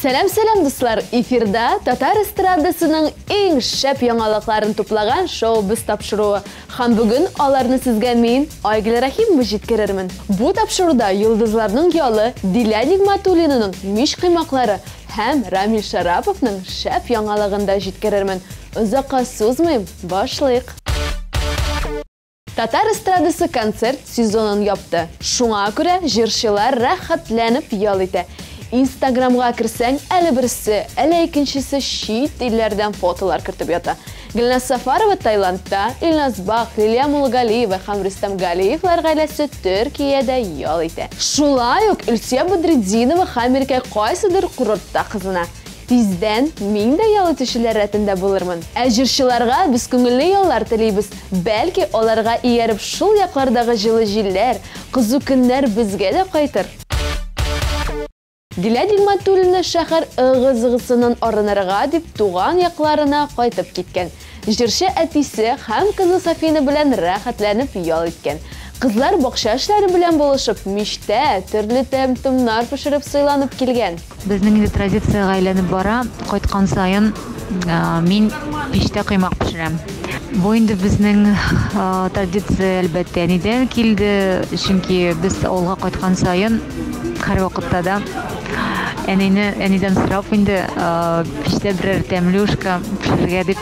Сәлем дуслар, эфирда татар эстрадасының ең шәп яңалыкларын туплаган шоу біз тапшыруы. Һәм бүген аларны сезгә мин, Айгөл Рахимова җиткерермен. Бу тапшыруда йолдызларның ялы Дилә Нигъмәтуллинаның мич кыймаклары һәм Рамил Шараповның шәп яңалыгын да җиткерермен. Озакка сузмыйм, башлыйк. Татар эстрадасы концерт сезонын япты. Шуңа күрә җырчылар рәхәтләнеп ял итә. Инстаграмга кирсәң, әле берсе, әле икенчесе чит илләрдән фотолар кертеп ята. Гөлназ Сафарова Таиландта, Илназ Бах, Лилия Мулгалиева һәм Рустам Галиевлар гаиләсе Төркиядә ял итә. Шулай ук Илсия Бадретдинова Америка кайсыдыр курортта кызына. Тиздән мин дә ял итүчеләр рәтендә булырмын. Ә җырчыларга без күңелле яллар телибез. Бәлки аларга ияреп шул яклардагы җылы җилләр, кызу көннәр безгә дә кайтыр. Дилә Нигъмәтуллина шәһәр ыгы-зыгысыннан арынырга дип туган якларына кайтып киткән. Җырчы әтисе һәм кызы Сафина белән рәхәтләнеп ял иткән. Кызлар бакча эшләре белән булышып, мичтә төрле тәм-томнар пешереп сыйланып килгән. Безнең инде традициягә әйләнеп бара, кайткан саен мин пиштә кыймак пешерәм. Бу инде безнең традиция әлбәттә нидән килде, чөнки без авылга кайткан саен һәр вакытта да әнидән сорап инде пиштә берәр тәмле пешерергә дип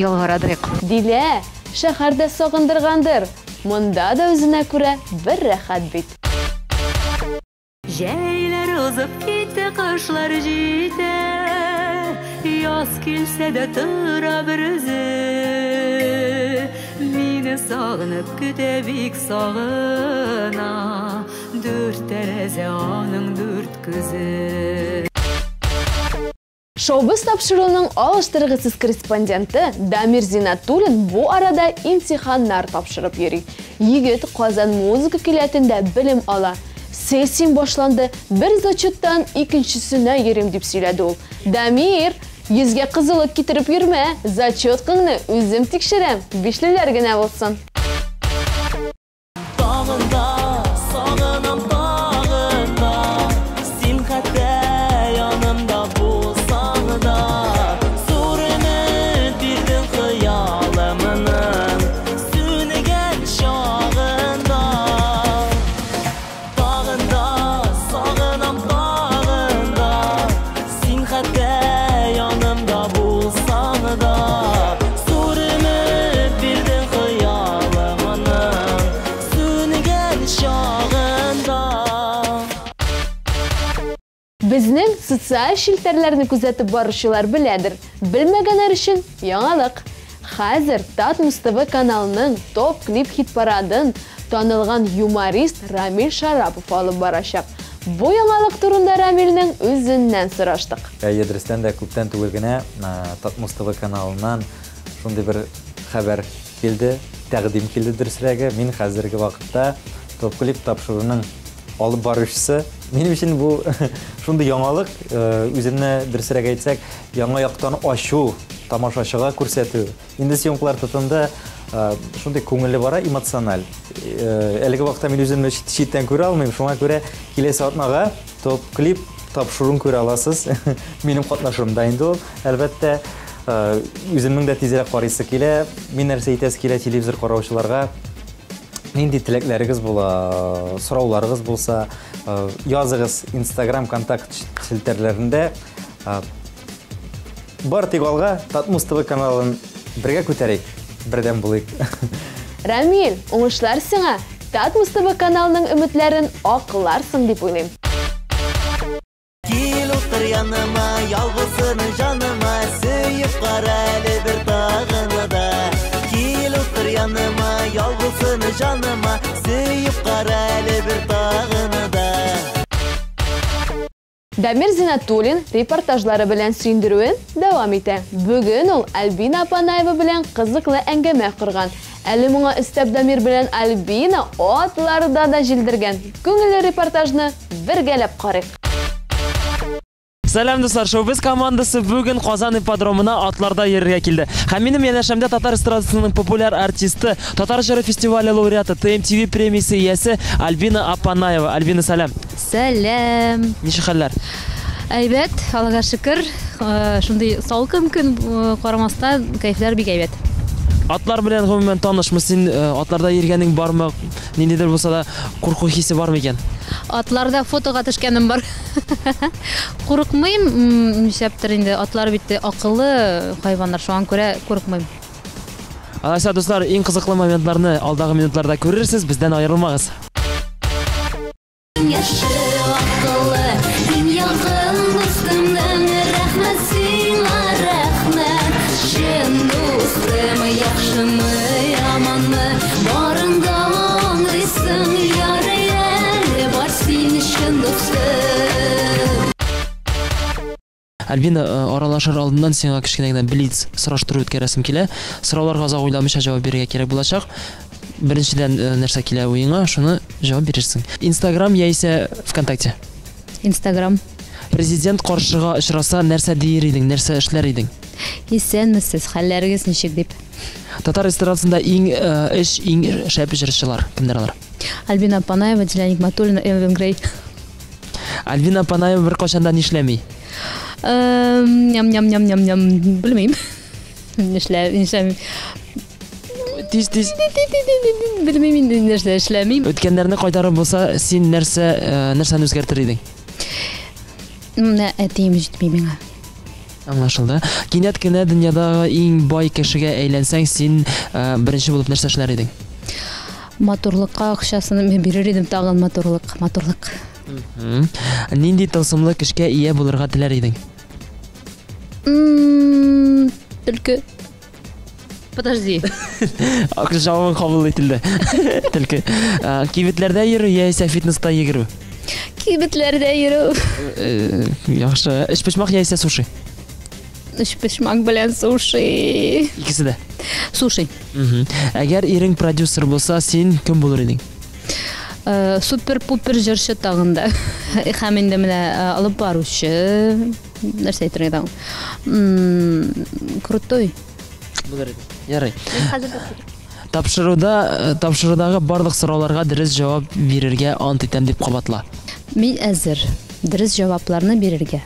ялгарадык. Дилә шәһәрдә сагындыргандыр. Монда да үзенә күрә бер рәхәт бит. Җәйләр узып китте, кышлар җитә, яз килсә дә тора бер үзе. Мине сагынып көтә, бик сагына, дүрт тәрәзә аның дүрт күзе. Шоу-біз тапшыруының алыштыргысыз корреспонденты Дамир Зинатуллин бу арада имтиханнар тапшырып йөри. Егет Казан музыка киләтендә белем ала. Сессия башланды, бер зачеттан икенчесенә йөрим дип сөйләде ул. Дамир, йөзгә кызылык китереп йөрмә, зачеткыңны үзем тикшерәм, бишлеләр генә булсын. Безнең социаль шелтәрләрне күзәтеп баручылар беләдер. Белмәгәннәр өчен яңалык. Хәзер Татмус ТВ каналының топ клип хит-парадын танылган юморист Рамил Шарапов алып барачак. Бу яңалык турында Рамилнең үзеннән сораштык. Ядрестән дә күптән түгел генә Татмус ТВ каналыннан шундый бер хәбәр килде, тәкъдим килде дөресрәге. Мин хәзерге вакытта топ клип тапшыруның алып баручысы. Минем өчен бу шундый яңалык, үземне дөресрәк әйтсәк, яңа яктан ачу, тамашачыга күрсәтү. Инде съемкалар тотында шундый күңелле бара, эмоциональ. Әлеге вакытта мин үземне читтән күрә алмыйм, шуңа күрә киләсе атнага топ клип тапшыруын күрә аласыз. Минем катнашымда инде ул. Әлбәттә, үземнең дә тизрәк карыйсы килә, мин нәрсә әйтәсе килә телевизор караучыларга. Нинди теләкләрегез була, сорауларыгыз булса, языгыз Instagram контакт шелтәрләрендә. Бар тик алга Татмус ТВ каналын бергә күтәрик, бердәм булыйк. Рамил, уңышлар сиңа. Татмус ТВ каналының өметләрен акларсың дип уйлыйм. Кил утыр яныма, ялгызын җаныма, сөеп кара әле бер тагыны да. Кил утыр яныма, ялгызын җаныма, сөеп кара әле бер тагыны да. Дамир Зинатуллин репортажлары белән сөендерүен дәвам итә. Бүген ул Альбина Апанаева белән кызыклы әңгәмә корган. Әле моңа өстәп Дамир белән Альбина атларда да җилдергән. Күңелле репортажны бергәләп карыйк. Сәлам дуслар, шоу-біз командасы бүген Казан ипподромына атларда йөрергә килде. Һәм минем янәшәмдә татар эстрадасының популяр артисты, Татар җыры фестивале лауреаты, ТМТV премиясе иясе Альбина Апанаева. Альбина, сәлам. Сәлам. Ничек хәлләр? Әйбәт, Аллага шөкер. Шундый салкын көн карамастан кайфлар бик әйбәт. Атлар белән гомумән танышмы син? Атларда йөргәнең бармы? Ниндидер булса да курку хисе бармы икән? Атларда фотога төшкәнем бар. Курыкмыйм, нишәптер инде, атлар бит акыллы хайваннар, шуңа күрә курыкмыйм. Алайса, дуслар, иң кызыклы моментларны алдагы минутларда күрерсез, бездән аерылмагыз. Яшы акыллы, иң якын дустымның рәхмәт сиңа рәхмәт. Чын дустым, яхшымы, яманмы, барында аңлыйсың, яры әле бар син өчен дустым. Альбина, аралашыр алдыннан сиңа кичкенә генә блиц сораштыру үткәрәсем килә. Сорауларга озак уйламыйча җавап бирергә кирәк булачак. Беренчедән нәрсә килә уеңа, шуны җавап бирерсең. Instagram яисә ВКонтакте? Instagram. Президент каршыга очраса, нәрсә дияр идең, нәрсә эшләр идең? Исәнмесез, хәлләрегез ничек дип. Татар эстрадасында иң шәп җырчылар кемдер алар? Альбина Панаева, Диля Нигматуллина, Элвин Грей. Альбина Панаева бер качанда нишләми? Ням. Белмим. Нишләмим. Тиз. Белмим инде нәрсә эшләмим. Үткәннәрне кайтарып булса, син нәрсәне үзгәртер идең? Менә әтием җитми миңа. Аңлашылды. Кинәт кенә дөньядагы иң бай кешегә әйләнсәң, син беренче булып нәрсә эшләр идең? Матурлыкка акчасын бирер идем, тагын матурлык. Нинди тылсымлы кешкә ия булырга теләр идең? Төлке. Подожди. Җавабың кабул ителде. Төлке. Кибетләрдә йөрү яисә фитнеста йөгерү? Кибетләрдә йөрү. Яхшы. Эш пешмак яисә суши? Эш пешмак белән суши. Икесе дә. Суши. Әгәр ирең продюсер булса, син кем булыр идең? Супер-пупер җырчы тагында. Һәм инде менә алып баручы. Нәрсә әйтергә крутой. Булыр иде. Ярый. Тапшырудагы барлык сорауларга дөрес җавап бирергә ант итәм дип кабатла. Мин әзер дөрес җавапларны бирергә.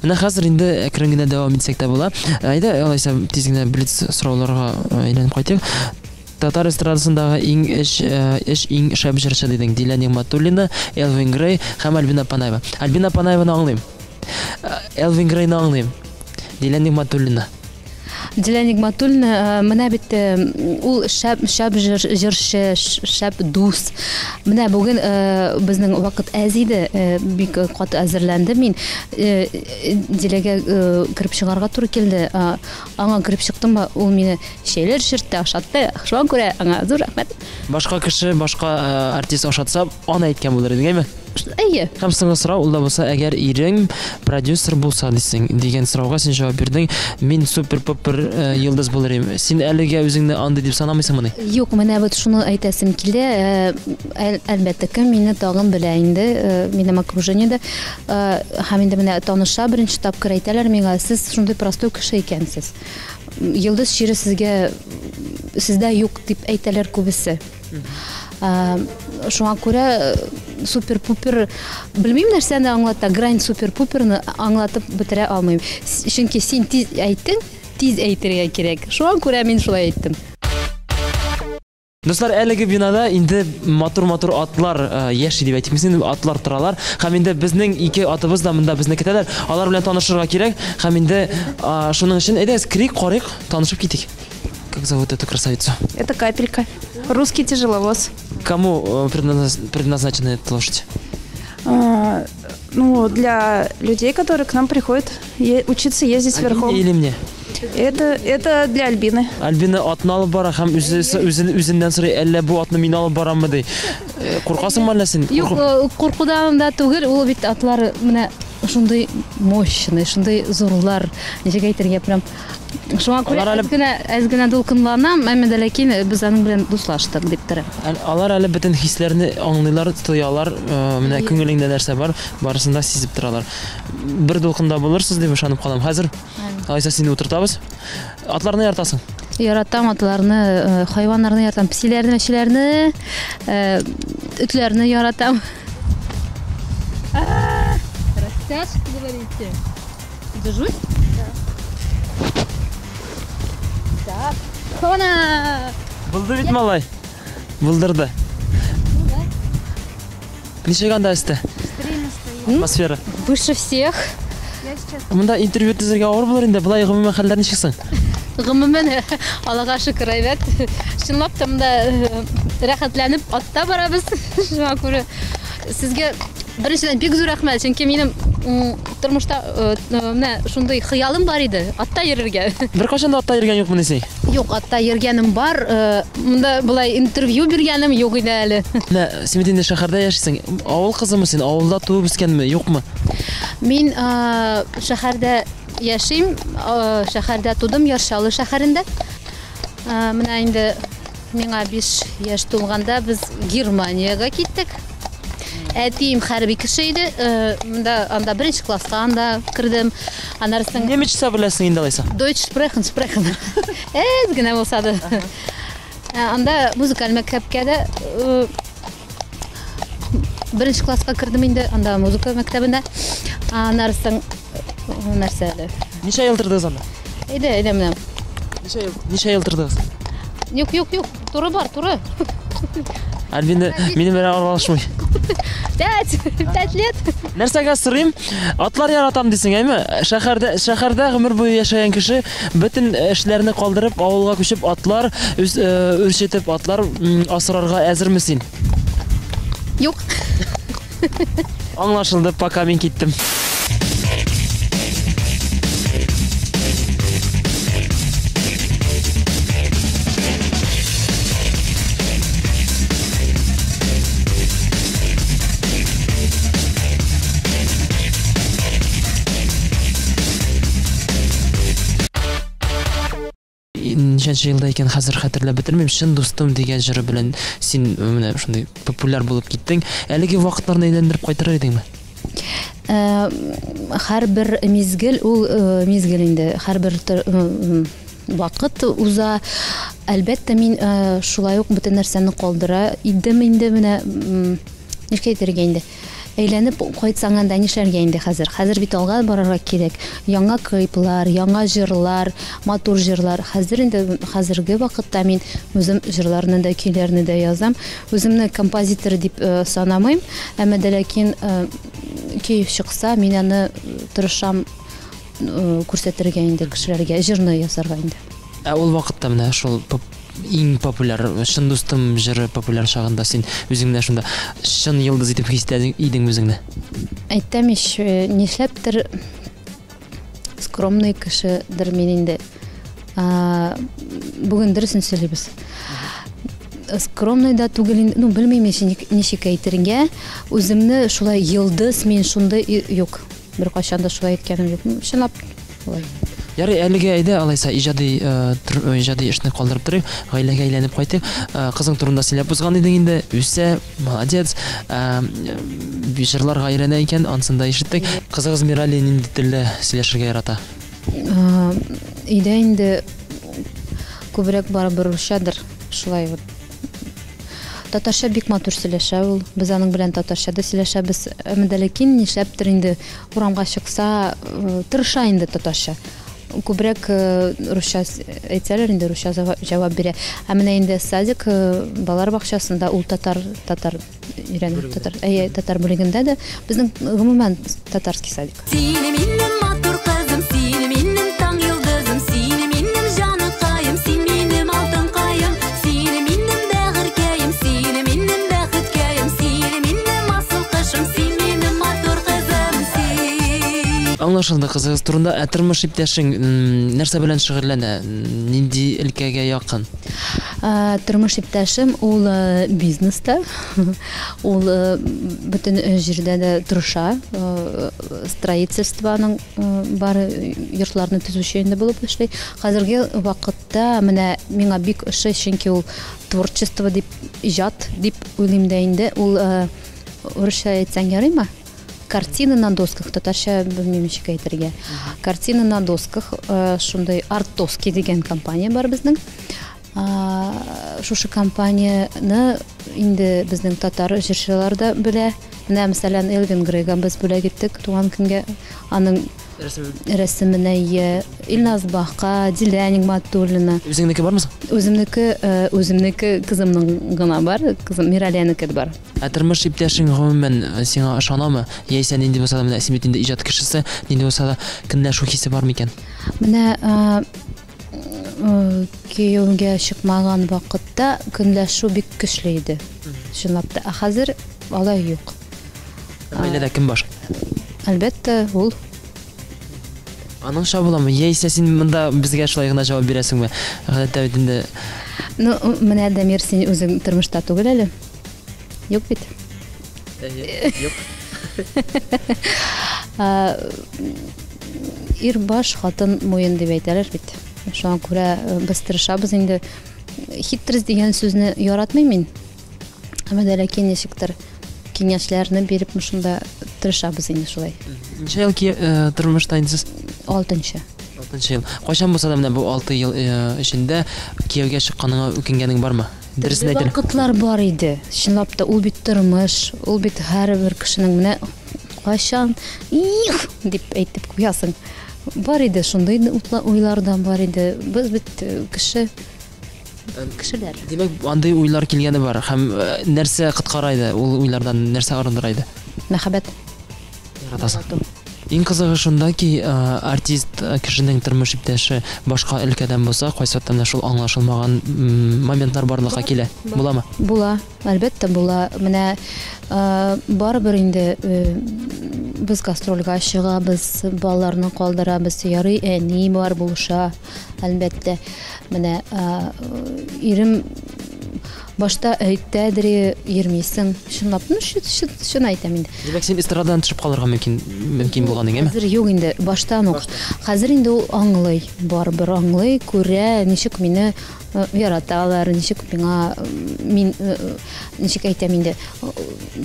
Менә хәзер инде әкрен генә дәвам итсәк тә була. Әйдә, алайса тиз генә блиц сорауларга әйләнеп кайтыйк. Татар эстрадасындагы иң шәп җырчы дидең. Диля Нигматуллина, Элвин Грей һәм Альбина Панаева. Альбина Панаеваны аңлыйм. Элвин Грейны аңлыйм. Диля Нигматуллина. Диля Нигматуллина менә бит ул шәп җырчы, шәп дус. Менә бүген безнең вакыт әз иде, бик каты әзерләнде мин. Диләгә кирип чыгарга туры килде. Аңа кирип чыктым, ул мине шәйләр ширтте, ашатты. Шуңа күрә аңа зур рәхмәт. Башка кеше, башка артист ашатса, аны әйткән булыр идең, әйме? Әйе. Һәм соңгы сорау ул да булса, әгәр ирең продюсер булса дигән сорауга син җавап бирдең. Мин супер-пупер йолдыз булырым. Син әлегә үзеңне андый дип санамыйсыңмы? Юк, менә вот шуны әйтәсем килә. Әлбәттә ки, мине тагын белә инде, минем окружениедә. Һәм инде менә таныша беренче тапкыр әйтәләр миңа, сез шундый простой кеше икәнсез. Йолдыз чире сездә юк дип әйтәләр күбесе. Шуңа күрә супер-пупер белмим нәрсәне аңлата, грань супер-пуперны аңлатып бетерә алмыйм. Чөнки син тиз әйттең, тиз әйтергә кирәк. Шуңа күрә мин шулай әйттем. Дуслар, әлеге бинада инде матур-матур атлар яши дип әйтмисен, атлар торалар. Һәм инде безнең ике атыбыз да монда безне көтәләр. Алар белән танышырга кирәк. Һәм инде шуның өчен әйдәгез, карыйк, танышып китик. Как зовут эту красавицу? Это Капелька. Русский тяжеловоз. Кому предназначена эта лошадь? Для людей, которые к нам приходят учиться ездить верхом. Или мне? Это для Альбины. Альбина атны алып бара һәм үзеннән сорый, әллә бу атны мин алып бараммы ди. Куркасыңмы әллә син? Юк, куркудан да түгел, ул бит атлар менә шундый мощный, шундый зурлар. Ничек әйтергә прям. Шуңа күрә әз генә дулкынланам, әмма дә ләкин без аның белән дуслаштык дип торам. Алар әле бөтен хисләрне аңлыйлар, тоялар, менә күңелеңдә нәрсә бар, барысын да сизеп торалар. Бер дулкында булырсыз дип ышанып калам. Хәзер Айса сине утыртабыз. Атларны яратасың? Яратам атларны, хайваннарны яратам, псиләрне, мәчеләрне, үтләрне яратам. Сейчас говорите. Держусь? Да. Так. Хона! Булды бит малай. Булдырды. Ничего андасты. Атмосфера. Выше всех. Мында интервью тезерге ауыр булыр инде. Булай гомумән хәлләр ничексең? Гомумән Аллага шөкер әйбәт. Чынлап та монда рәхәтләнеп атта барабыз. Шуңа күрә сезгә беренчедән бик зур рәхмәт, чөнки минем тормышта менә шундый хыялым бар иде, атта йөрергә. Бер кашан да атта йөргән юкмы дисең? Юк, атта йөргәнем бар. Монда булай интервью биргәнем юк иде әле. Менә син инде шәһәрдә яшисең. Авыл кызымы син? Авылда туып үскәнме, юкмы? Мин шәһәрдә яшим, шәһәрдә тудым, Яршалы шәһәрендә. Менә инде миңа 5 яшь тулганда без Германиягә киттек. Әтием хәрби кеше иде. Монда анда беренче класска анда кирдем. Анарсын Немецчә беләсең инде алайса. Deutsch sprechen. Генә булса да. Анда музыкаль мәктәпкә дә беренче класска кирдем инде. Анда музыка мәктәбендә. Анарсын нәрсә әле? Ничә ел тордыгыз анда? Әйдә менә. Ничә ел тордыгыз? Юк, туры бар, туры. Альбинде минем белән аралашмый. 5 лет. Нәрсәгә сырыйм? Атлар яратам дисең, әйме? Шәһәрдә гомер буе яшәгән кеше бөтен эшләрне калдырып, авылга күчеп атлар үрчетеп атлар асрарга әзерме син? Юк. Аңлашылды, пока мин киттем. Ничәнче елда икән хәзер хәтерләп бетермим. Шын дустым дигән җыры белән син менә шундый популяр булып киттең. Әлеге вакытларны әйләндереп кайтарыр идеңме? Һәрбер мизгел ул мизгел инде. Һәрбер вакыт уза. Әлбәттә мин шулай ук бөтен нәрсәне калдыра идем инде менә нишкә әйтергә инде. Әйләнеп кайтсаң анда нишләргә инде хәзер? Хәзер бит алга барырга кирәк. Яңа клиплар, яңа җырлар, матур җырлар. Хәзер инде хәзерге вакытта мин үзем җырларны да, көйләрне дә язам. Үземне композитор дип санамыйм, әмма дә ләкин көй чыкса, мин аны тырышам күрсәтергә инде кешеләргә, җырны ясарга инде. Ул вакытта менә шул иң популяр, шын дустым җыры популяр шагында син үзеңне шунда шын йылдыз итеп хис идең үзеңне. Әйтәм ич, нишләптер скромный кешедер мин инде. Бүген дөресен сөйлибез. Скромный да түгел, белмим ничек әйтергә. Үземне шулай йылдыз мин шундый юк. Бер качан да шулай әйткәнем юк. Чынлап шулай. Ярый, әлегә әйдә алайса иҗади эшне калдырып торыйк, гаиләгә әйләнеп кайтыйк. Кызың турында сөйләп узган идең инде. Үсә, молодец. Җырларга өйрәнә икән, ансын да ишеттек. Кызыгыз Мирали нинди телдә сөйләшергә ярата? Өйдә инде күбрәк барыбер русчадыр. Шулай вот. Татарча бик матур сөйләшә ул. Без аның белән татарчада сөйләшәбез. Әмма ләкин нишләптер инде урамга чыкса, тырыша инде татарча. Күбрәк русча әйтсәләр инде русча җавап бирә. Ә менә инде садик балалар бакчасында ул татар өйрәнеп татар бүлегендә дә безнең гомумән татарский садик. Сине минем матур кызым, сине минем таң йылдызым, сине минем җаныкаем, син минем алтын каем, сине минем бәгыркәем, сине минем бәхеткәем, сине минем асыл кышым, син минем матур кызым, син. Аңлашылды, кызыгыз турында. Тормыш иптәшең нәрсә белән шөгыльләнә? Нинди өлкәгә якын? Тормыш иптәшем ул бизнеста. Ул бөтен җирдә дә тырыша. Строительствоның бар йортларны төзүче инде булып эшли. Хәзерге вакытта менә миңа бик ошый, чөнки ул творчество дип, иҗат дип уйлыйм да инде. Ул урысча әйтсәң ярыймы? Картины на досках, татарча белмим ничек әйтергә. Картины на досках, шундай Артовский дигән компания бар безнең. Шушы компанияны инде безнең татар җырчылар да белә, Менә мәсәлән Элвин Грейга біз бүләк иттек туган көнгә. Аның рәсеменә Илназ Бахка, Дилә Нигъмәтуллина. Үзеңнеке бармы? Үземнеке кызымның гына бар, кызым Миралиянеке бар. Тормыш иптәшең гомумән сиңа ышанамы? Яисә нинди булса да менә Симит инде иҗат кешесе, нинди булса да көнләшү хисе бармы икән? Менә күйеүгә чыкмаган вакытта көнләшү бик көчле иде. Чынлап та. Хәзер алай юк. Гаиләдә кем бар? Әлбәттә, ул Аның шабыламы? Яисә син монда безгә шулай гына җавап бирәсеңме? Гадәттә бит инде менә Дамир, син үзең тормышта түгел әле. Юк бит. Юк. Ир баш, хатын муен дип әйтәләр бит. Шуңа күрә без тырышабыз инде. Хитрис дигән сүзне яратмыйм мин. Әмма ләкин ничектер киңәшләрне биреп шунда тырышабыз инде шулай. Ничә ел тормышта инде? 6нчы. 6нчы ел. Кайчан булса да менә бу 6 ел эчендә кияүгә чыкканыңа үкенгәнең бармы? Дөресен әйтәләр. Вакытлар бар иде. Чынлап та ул бит тормыш, ул бит һәрбер кешенең менә кайчан дип әйтеп куясың. Бар иде шундый уйлардан бар иде. Без бит кешеләр. Димәк, андый уйлар килгәне бар. Һәм нәрсә кыткара иде? Ул уйлардан нәрсә арындыра иде? Мәхәббәт. Яратасың. Иң кызыгы шунда ки, артист кешенең тормыш иптәше башка өлкәдән булса, кайсы вакытта шул аңлашылмаган моментлар барлыкка килә. Буламы? Була, әлбәттә була. Менә барыбер инде без гастрольгә чыгабыз, балаларны калдырабыз, ярый әни бар булыша. Әлбәттә, менә ирем башта әйтәдер, йөрмисең. Чынлап, шуны әйтәм инде. Димәк, син эстрададан төшеп калырга мөмкин булган инде. Хәзер юк инде, баштан ук. Хәзер инде ул аңлый, барыбер аңлый, күрә, ничек мине яраталар, ничек миңа мин ничек әйтәм инде,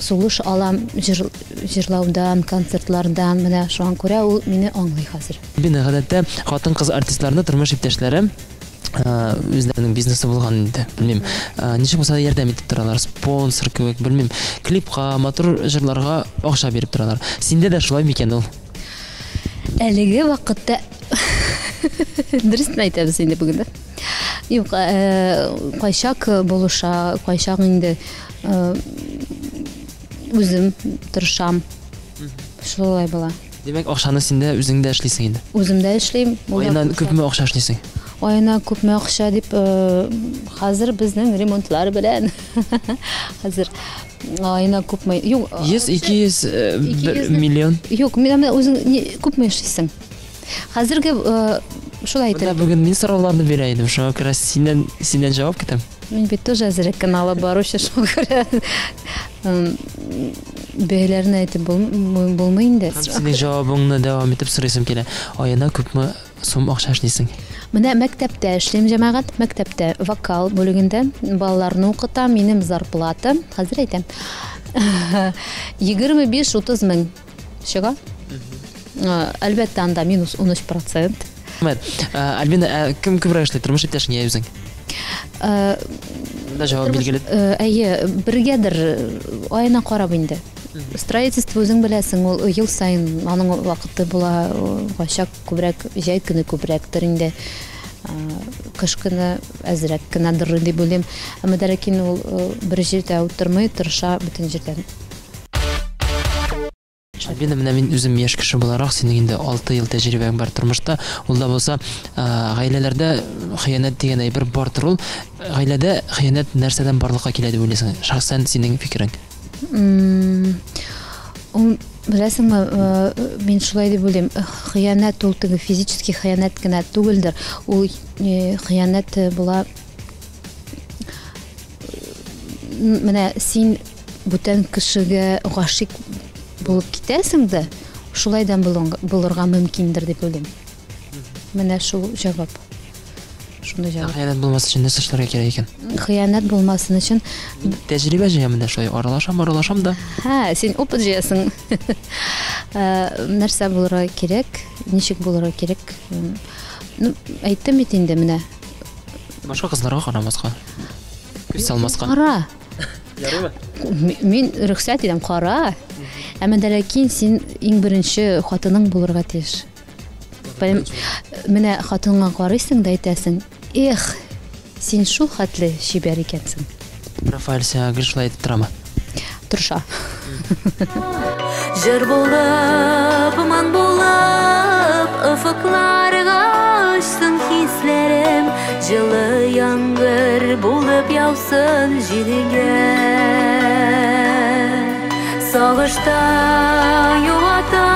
сулыш алам җырлаудан, концертлардан, менә шуңа күрә ул мине аңлый хәзер. Бина гадәттә хатын-кыз артистларны тормыш иптәшләре үзләренең бизнесы булган инде. Белмим, ничек булса да ярдәм итеп торалар, спонсор кебек, белмим, клипка, матур җырларга акча биреп торалар. Синдә дә шулай микән ул? Әлеге вакытта дөресен әйтәбез инде бүген. Юк, кайчак булыша, кайчак инде үзем тырышам. Шулай була. Димәк, акчаны синдә үзеңдә эшлисең инде. Үземдә эшлим. Айнан күпме акча эшлисең? Айна күпме акча дип, хәзер безнең ремонтлар белән. Хәзер айна күпме? Юк, 100-200 миллион. Юк, мен үзең күпме эшлисең? Хәзерге шулай әйтәм. Бүген мин сорауларны бирә идем. Шуңа күрә синнән җавап көтәм. Мин бит тоже әзрәк каналы баручы, шуңа күрә бәяләрне әйтеп булмый инде. Синең җавабыңны дәвам итеп сорыйсым килә. Аена күпме сум акча эшлисең? Менә мәктәптә эшлим, җәмәгать мәктәптә вокал бүлегендә балаларны укытам, минем зарплата, хәзер әйтәм, 25-30 мең чыга. Әлбәттә анда минус 13%. Альбина, кем күбрәк эшли, тормыш иптәшең я үзең? Да җавап билгеле. Әйе, бергәдер айына карап инде. Строительство үзең беләсең, ул ел сайын аның вакыты була, кайчак күбрәк, җәй көне күбрәктер инде. Кыш көне әзрәк кенәдер дип уйлыйм. Әмма ләкин ул бер җирдә утырмый, тырыша бөтен җирдән. Альбина, менә мин үзем яшь кеше буларак, синең инде 6 ел тәҗрибәң бар тормышта. Ул да булса, гаиләләрдә хыянат дигән әйбер бардыр ул. Гаиләдә хыянат нәрсәдән барлыкка килә дип уйлыйсың? Шәхсән синең фикерең? Беләсеңме, мин шулай дип уйлыйм. Хыянат ул теге физический хыянат кенә түгелдер. Ул хыянат була. Менә син бүтән кешегә гашыйк булып китәсең дә, шулайдан булырга мөмкиндер дип уйлыйм. Менә шул җавап. Шундай җавап. Хыянат булмас өчен нәрсә эшләргә кирәк икән? Хыянат булмасын өчен тәҗрибә җыямында шулай аралашам да. Син опыт җыясың. Нәрсә булырга кирәк, ничек булырга кирәк? Әйттем бит инде менә. Башка кызларга карамаска. Күз салмаска. Кара. Ярыймы? Мин рөхсәт итәм, кара. Әмма дә ләкин син иң беренче хатының булырга тиеш. Менә хатыныңа карыйсың да әйтәсең, эх, син шул хәтле шибәр икәнсең. Рафаэль сиңа гышлай торама. Тырыша. Жыр булып, ман булып, ufuklarga uçsun hislerim, жылы яңгыр булып яусын җилгә. Сагышта югата,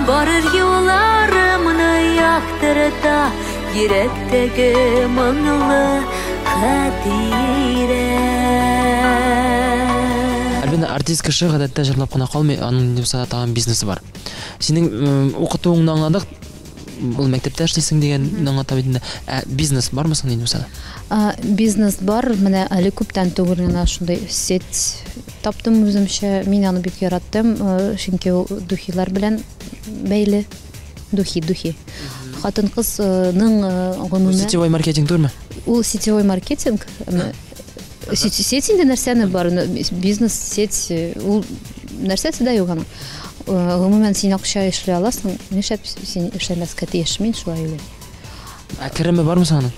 барыр юлларымны яктырта, йөрәктәге моңлы хатирә. Әлбәттә артист кеше гадәттә җырлап кына калмый, аның нибаса тагын бизнесы бар. Синең укытуыңны аңладык, ул мәктәптә эшлисең дигән аңлата бит инде. Бизнес бармы соң нибаса? Бизнес бар, менә әле күптән түгел генә шундый сеть таптым үземчә. Мин аны бик яраттым, чөнки ул духилар белән бәйле. Духи. Хатын-кызның гомумән Сетевой маркетинг турмы? Ул сетевой маркетинг. Сеть инде нәрсәне бар, бизнес сеть, ул нәрсәсе дә юк аның. Гомумән син акча эшләй аласың, нишләп син эшләмәскә тиеш? Мин шулай уйлыйм. Кереме бармы соң?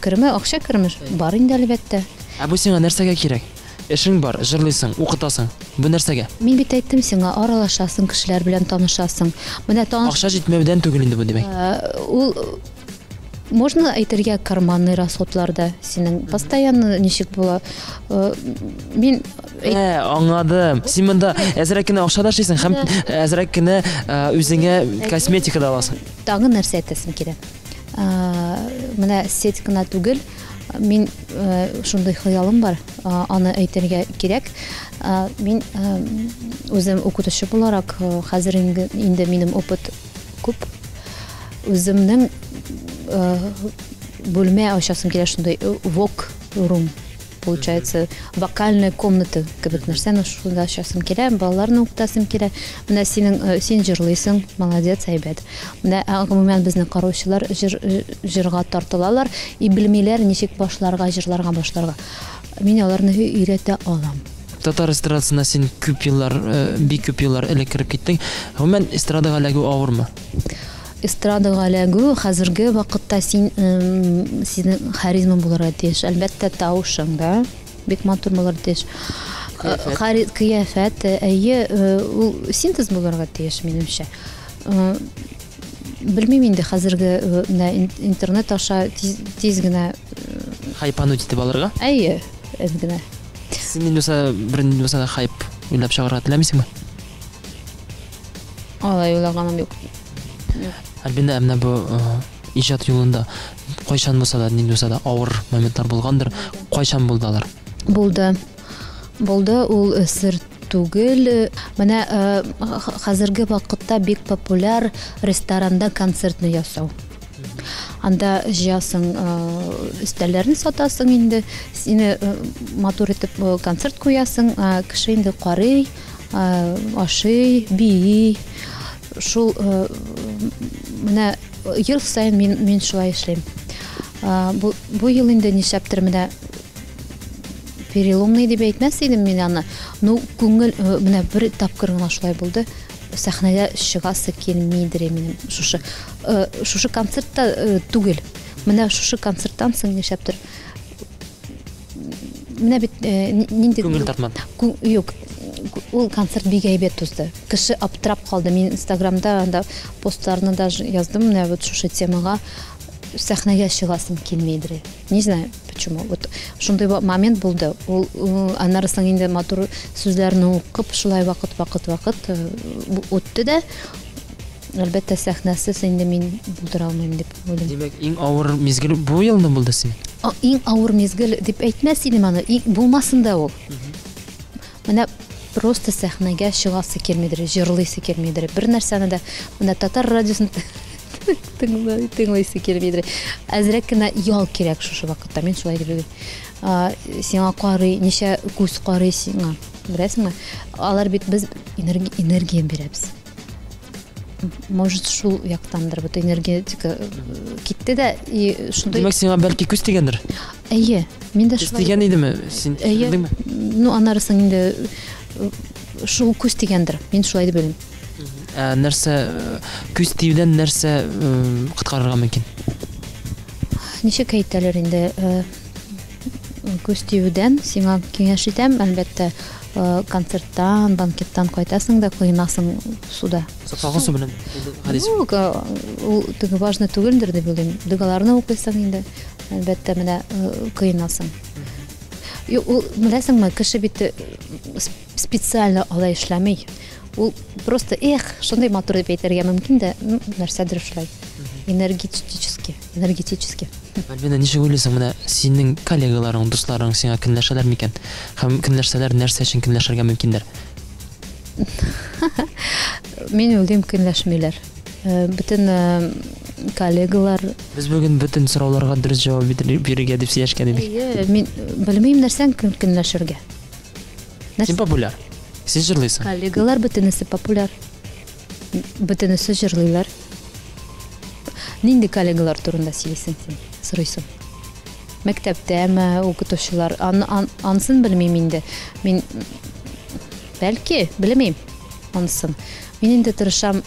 Кереме, акча кереме бар инде әлбәттә. Бу сиңа нәрсәгә кирәк? Эшең бар, җырлыйсың, укытасың. Бу нәрсәгә? Мин бит әйттем сиңа, аралашасың, кешеләр белән танышасың. Менә Акча җитмәүдән түгел инде бу димәк. Ул можно әйтергә карманный расходларда синең постоянно ничек була. Мин аңладым. Син монда әзрәк кенә акча да эшлисең һәм әзрәк кенә үзеңә косметика да аласың. Тагы нәрсә әйтәсем килә. Менә сеть кына түгел, мин шундый хыялым бар, аны әйтергә кирәк. Мин үзем укытучы буларак, хәзер инде минем опыт күп. Үземнең бүлмә ачасым килә, шундый вок room, получается, вокальная комната кебек нәрсәне шунда ачасым килә, балаларны укытасым килә. Менә син җырлыйсың, молодец, әйбәт. Менә гомумән безнең караучылар җырга тартылалар, и белмиләр ничек башларга, җырларга башларга. Мин аларны өйрәтә алам. Татар эстрадасына син күп еллар, бик күп еллар элек кирип киттең. Гомумән эстрадага эләгү авырмы? Эстрадага эләгү хәзерге вакытта синең харизма булырга тиеш. Әлбәттә тавышың да бик матур булырга тиеш. Кыяфәт, ул синтез булырга тиеш минемчә. Белмим инде хәзерге интернет аша тиз генә хайпануть итеп алырга? Генә. Син инде хайп уйлап чыгарга теләмисеңме? Алай уйлаганым юк. Әлбәттә менә бу иҗат юлында кайчан булса да, нинди булса да авыр моментлар булгандыр. Кайчан булды алар? Булды, ул сер түгел. Менә хәзерге вакытта бик популяр ресторанда концертны ясау. Анда җыясың, өстәлләрне сатасың инде, сине матур итеп концерт куясың, кеше инде карый, ашый, бии. Шул менә ел сайын мин шулай эшләйм. Бу ел инде нишәптер менә переломный дип әйтмәс идем мин аны. Күңел менә бер тапкыр гына шулай булды. Сәхнәгә чыгасы килмидер минем. Шушы концертта түгел. Менә шушы концерттан соң нишәптер. Менә бит нинди күңел тартмады. Юк. Ул концерт бик әйбәт узды. Кеше аптырап калды. Мин Инстаграмда анда постларны да яздым, менә вот шушы темага сәхнәгә чыгасым килмейдер. Не знаю почему. Вот шундый момент булды. Ул аннарысын инде матур сүзләрне укып, шулай вакыт үтте дә. Әлбәттә сәхнәсез инде мин булдыра алмыйм дип уйлыйм. Димәк, иң авыр мизгел бу елны булды син? Иң авыр мизгел дип әйтмәс идем аны. Булмасын да ул. Менә просто сәхнәгә чыгасы килмидер, җырлыйсы килмидер. Бер нәрсәне дә менә татар радиосын тыңлыйсы килмидер. Әзрәк кенә ял кирәк шушы вакытта. Мин шулай дип уйлыйм. Сиңа карый, ничә күз карый сиңа. Беләсеңме? Алар бит без энергия бирәбез. Может шул яктандыр, бу энергетика китте дә, шундай. Димәк, сиңа бәлки күз тигәндер? Әйе, мин дә шулай. Тигән идеме? Син тигәнме? Анарысын инде шул күз тигәндер. Мин шулай дип белим. Нәрсә күз тиюдән нәрсә коткарырга мөмкин? Ничек әйтәләр инде, күз тиюдән сиңа киңәш итәм, әлбәттә, концерттан, банкеттан кайтасың да кыйнасың суда. Саклаган су белән хадис. Ул теге важно түгелдер дип уйлыйм. Догаларны укыйсың инде, әлбәттә менә кыйнасың. Ул беләсеңме, кеше бит специально алай эшләмей. Ул просто шундай матур дип әйтергә мөмкин дә, нәрсәдер шулай. Энергетически. Альбина, ничек уйлыйсың, менә синең коллегаларың, дусларың сиңа көнләшәләр микән? Һәм көнләшсәләр, нәрсә өчен көнләшергә мөмкиндер? Мин уйлыйм, көнләшмиләр. Бөтен коллегалар... Без бүген бөтен сорауларга дөрес җавап бирергә дип сөйләшкән идек. Мин белмим нәрсән көнләшергә. Син популяр. Син җырлыйсың. Коллегалар бөтенесе популяр. Бөтенесе җырлыйлар. Нинди коллегалар турында сөйлисең син? Сорыйсың. Мәктәптәме, укытучылар, ансын белмим инде. Мин бәлки белмим ансын. Мин инде тырышам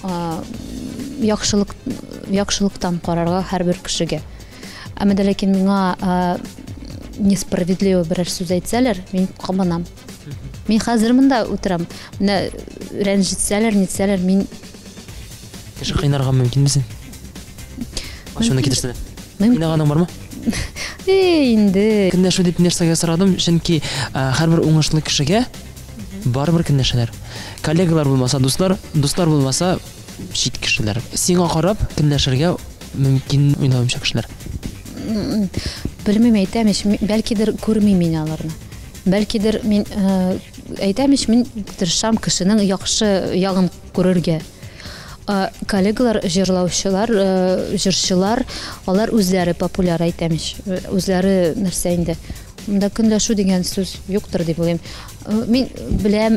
яхшылыктан карарга һәрбер кешегә. Әмма дә ләкин миңа несправедливо берәр сүз әйтсәләр, мин кабанам. Мин хәзер монда утырам. Менә рәнҗетсәләр, нитсәләр, мин кеше кыйнарга мөмкин мисең? Ашуны китерсәләр. Кыйнаганың бармы? Инде. Көнләшү дип нәрсәгә сорадым, чөнки һәрбер уңышлы кешегә барыбер көнләшәләр. Коллегалар булмаса, дуслар булмаса, чит кешеләр. Сиңа карап көнләшергә мөмкин уйлавымча кешеләр. Белмим, әйтәм, бәлкидер күрмим мин аларны. Бәлкидер мин әйтәм, мин тырышам кешенең яхшы ягын күрергә. Коллегалар, җырлаучылар, җырчылар, алар үзләре популяр әйтәм, үзләре нәрсә инде. Монда көнләшү дигән сүз юктыр дип уйлыйм. Мин беләм,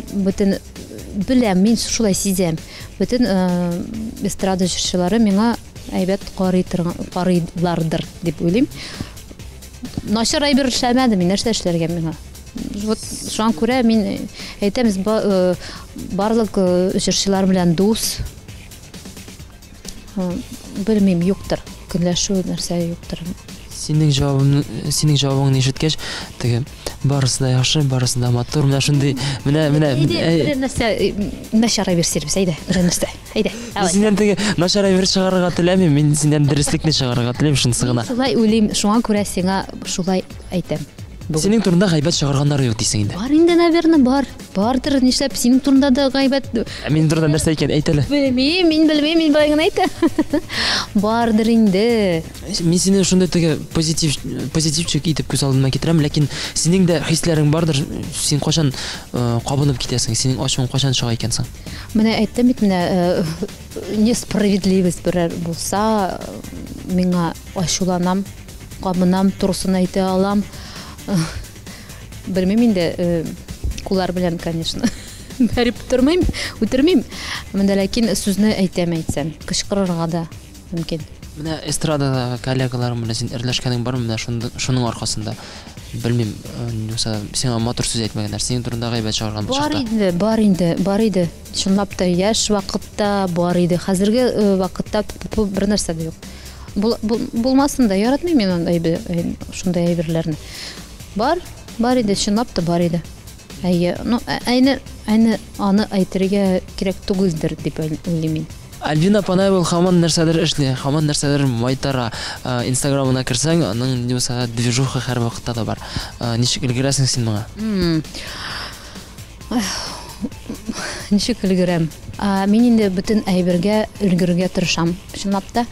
мин шулай сизәм. Бөтен эстрада җырчылары миңа әйбәт карыйлардыр дип уйлыйм. Начар әйбер эшләмәде, мин нәрсә эшләргә миңа. Вот шуңа күрә мин әйтәм, барлык җырчылар белән дус. Белмим, юктыр. Көнләшү нәрсә юктыр. Синең җавабыңны ишеткәч, теге барысы да яхшы, барысы да матур, менә шундый, менә нәрсә начар версия әйдә, нәрсә. Әйдә. Синнән теге начар вер чыгарырга теләмим, мин синнән дөреслекне чыгарырга телим, шунысы гына. Шулай уйлыйм, шуңа күрә сиңа шулай әйтәм. Синең турында гайбәт чыгарганнар юк дисең инде. Бар инде, наверное, бар. Бардыр, нишләп синең турында да гайбәт. Мин турында нәрсә икән, әйт әле. Белмим, мин былай гына әйтәм. Бардыр инде. Мин сине шундай теге позитивчик итеп күз алдыма китерәм, ләкин синең дә хисләрең бардыр. Син качан кабынып китәсең? Синең ачуың качан чыга икән соң? Менә әйттем бит, менә несправедливость берәр булса, миңа ачуланам, кабынам, турысын әйтә алам. Белмим инде, кулар белән, конечно. Бәреп үтермим. Менә ләкин сүзне әйтәм, кычкырырга да мөмкин. Менә эстрадада коллегаларым белән син эрләшкәнең бармы? Менә шуның аркасында. Белмим, сиңа матур сүз әйтмәгәннәр. Синең турында гайбәт чыгарган чакта. Бар иде. Чынлап та яшь вакытта бар иде. Хәзерге вакытта бер нәрсә дә юк. Булмасын да, яратмыйм мин андай шундай әйберләрне. Бар иде, чынлап та бар иде. Әйне аны әйтергә кирәк түгелдер дип уйлыйм мин. Альбина Панаева һаман нәрсәдер эшли, һаман нәрсәдер майтара. Инстаграмына кирсәң, аның нюса движуха һәр вакытта да бар. Ничек өлгерәсең син моңа? Ничек өлгерәм? Мин инде бөтен әйбергә өлгерергә тырышам. Чынлап та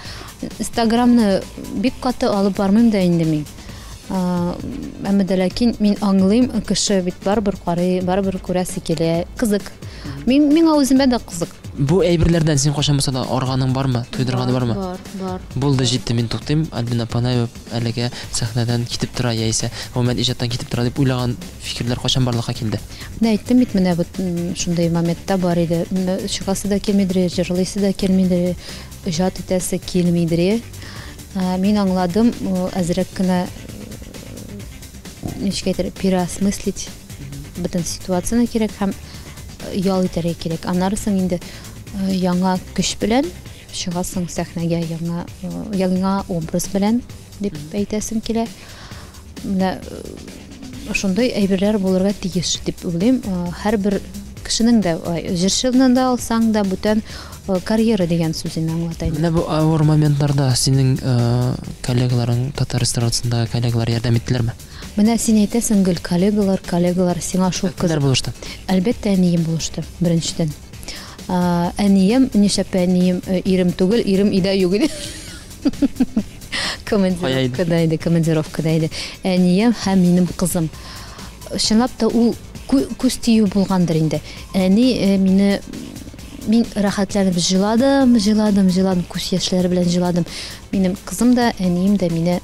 Инстаграмны бик каты алып бармыйм да инде мин. Әмма дә ләкин мин аңлыйм, кеше бит барбер карый, барбер күрәсе килә, кызык. Миңа үземә дә кызык. Бу әйберләрдән син качан булса да арганың бармы, туйдырганы бармы? Бар. Булды, җитте, мин туктыйм. Альбина Панаева әлегә сәхнәдән китеп тора яисә гомумән иҗаттан китеп тора дип уйлаган фикерләр качан барлыкка килде? Менә әйттем бит, менә шундай моментта бар иде. Чыгасы да килмидер, җырлыйсы да килмидер, иҗат итәсе килмидер. Мин аңладым, әзрәк кенә ничек әйтер, переосмыслить бөтен ситуацияны кирәк һәм ял итәргә кирәк. Аннарысын инде яңа көч белән чыгасың сәхнәгә, яңа образ белән дип әйтәсем килә. Менә шундый әйберләр булырга тиеш дип уйлыйм. Һәрбер кешенең дә җырчылыгын да алсаң да бүтән карьера дигән сүзен аңлата инде. Менә бу авыр моментларда синең коллегаларың, татар эстрадасындагы коллегалар ярдәм иттеләрме? Менә син әйтәсең, гел коллегалар сиңа шул Кемнәр булышты? Әлбәттә әнием булышты, беренчедән. Әнием, нишәп әнием, ирем түгел, ирем идә юк иде. Командировкада иде. Әнием һәм минем кызым. Чынлап та ул күз тию булгандыр инде. Әни мин рәхәтләнеп җыладым, күз яшьләре белән җыладым. Минем кызым да, әнием дә мине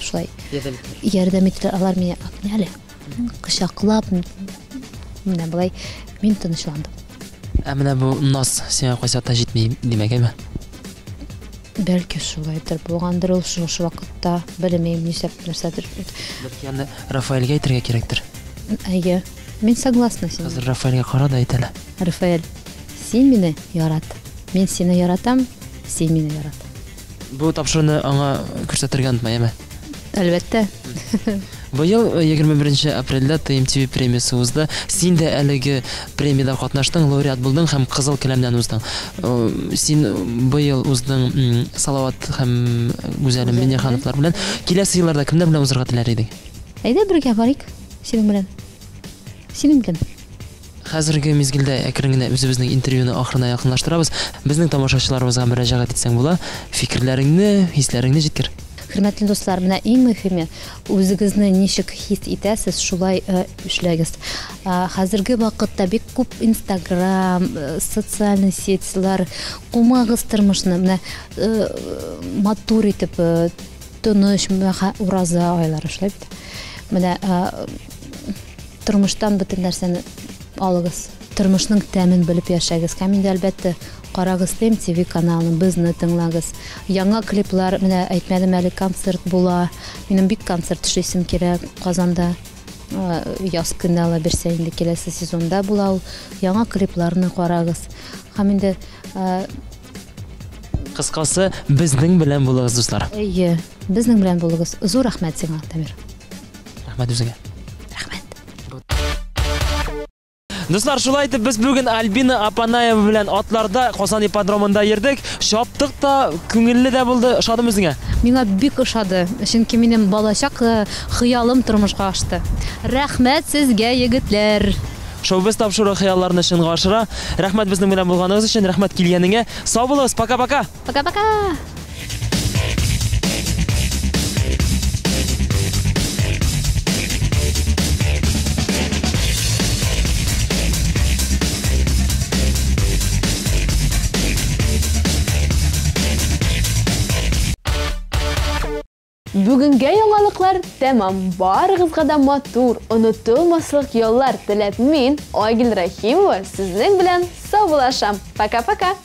шулай ярдәм иттеләр. Алар мине апняле, кочаклап, менә булай мин тынычландым. Менә бу наз сиңа кайсата җитми димәгәме? Бәлки шулайдыр булгандыр ул шул вакытта, белмәйм, ничек нәрсәдер. Бәлки Рафаэльгә әйтергә кирәктер. Әйе, мин согласна сиңа. Хәзер Рафаэльгә кара да әйтәлә. Рафаэль, син мине ярат. Мин сине яратам, син мине ярат. Бу тапшыруны аңа күрсәтергә унытма, Әлбәттә. Быел 21 апрельдә ТМТV премиясы узды. Син дә әлеге премияда катнаштың, лауреат булдың һәм кызыл келәмдән уздың. Син быел уздың Салават һәм Гүзәл Миңнехановлар белән. Киләсе елларда кемнәр белән узырга теләр идең? Әйдә бергә барыйк. Синең белән. Хәзерге мизгелдә әкрен генә үзебезнең интервьюны ахырына якынлаштырабыз. Безнең тамашачыларыбызга мөрәҗәгать итсәң була, фикерләреңне, хисләреңне җиткер. Хөрмәтле дуслар, менә иң мөһиме, үзегезне ничек хис итәсез, шулай эшләгез. Хәзерге вакытта бик күп Instagram, социаль сетьләр кумагыз тормышны, менә матур итеп, тыныч, ураза айлар эшләп. Менә тормыштан бөтен нәрсәне алыгыз. Тормышның тәмен белеп яшәгез. Һәм инде әлбәттә карагыз ТМТV каналын, безне тыңлагыз. Яңа клиплар, менә әйтмәдем әле, концерт була. Минем бик концерт эшлисем кирәк Казанда. Яз көннәре берсә инде киләсе сезонда була ул. Яңа клипларны карагыз. Һәм инде Кыскасы, безнең белән булыгыз, дуслар. Әйе, безнең белән булыгыз. Зур рәхмәт сиңа, Тамир. Рәхмәт үзеңә. Дуслар, шулай итеп без бүген Альбина Апанаева белән атларда Казан ипподромында йөрдек. Шаптык та, күңелле дә булды. Ошадымы үзеңә? Миңа бик ошады. Чөнки минем балачак хыялым тормышка ашты. Рәхмәт сезгә, егетләр. Шоу-без тапшыру хыялларны чынга ашыра. Рәхмәт безнең белән булганыгыз өчен, рәхмәт килгәнеңә. Сау булыгыз, пока-пока. Пока-пока. Бүгенге яңалыклар тәмам. Барыгызга да матур, онытылмаслык яллар теләп мин, Айгөл Рәхимова, сезнең белән саубулашам. Пока-пока.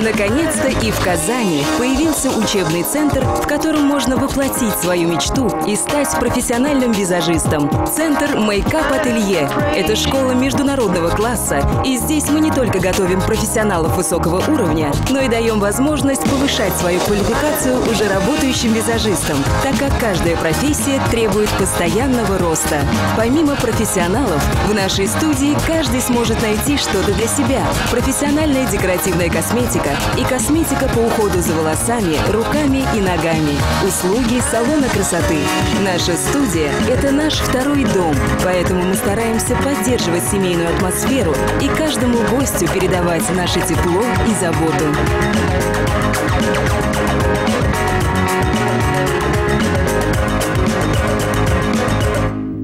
Наконец-то и в Казани появился учебный центр, в котором можно воплотить свою мечту и стать профессиональным визажистом. Центр Мейкап Ателье – это школа международного класса, и здесь мы не только готовим профессионалов высокого уровня, но и даем возможность повышать свою квалификацию уже работающим визажистам, так как каждая профессия требует постоянного роста. Помимо профессионалов, в нашей студии каждый сможет найти что-то для себя. Профессиональная декоративная косметика и косметика по уходу за волосами, руками и ногами. Услуги салона красоты. Наша студия – это наш второй дом, поэтому мы стараемся поддерживать семейную атмосферу и каждому гостю передавать наше тепло и заботу.